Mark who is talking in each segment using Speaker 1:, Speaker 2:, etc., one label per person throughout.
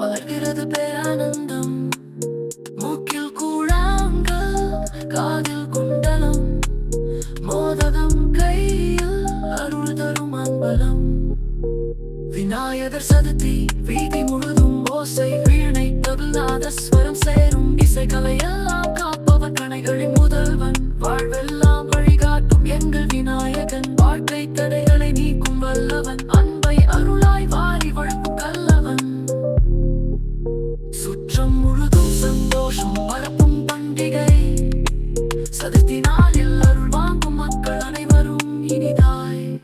Speaker 1: மலர்கிறது பேரானந்தம். மூக்கில் கூழாங்கல், காதில் குண்டலம், மோதகம் கையில் அருள் தரும் அன்பலம். விநாயகர் சதுர்த்தி வீதி முழுதும் ஓசை, வீணை தவில் நாதஸ்வரம் சேரும் இசை. கலையெல்லாம் காப்பவன், கணைகளின் முதல்வன், வாழ்வெல்லாம் வழிகாட்டும் எங்கள் விநாயகன். வாழ்க்கை தடைகளை நீக்கும் வல்லவன், அன்பை அருளாய் வாரி வழங்கும் கல்லவன். சுற்றம் முழுதும் சந்தோஷம் பரப்பும் பண்டிகை. சதுர்த்தி நாளில் அருள் வாங்கும் மக்கள் அனைவரும் இனிதாய்.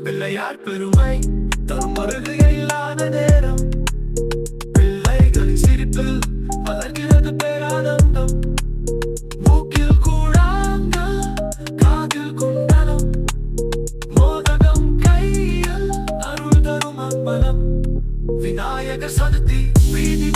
Speaker 1: பிள்ளையார் பெருமை தரும் வருகையில்லாத நேரம். பிள்ளைகளின் சிரிப்பில் வளர்கிறது பேரானந்தம். மூக்கில் கூழாங்கல், காதில் குண்டலம், மோதகம் கையில் அருள் தரும் அம்பலம். விநாயகர் சதுர்த்தி வீதி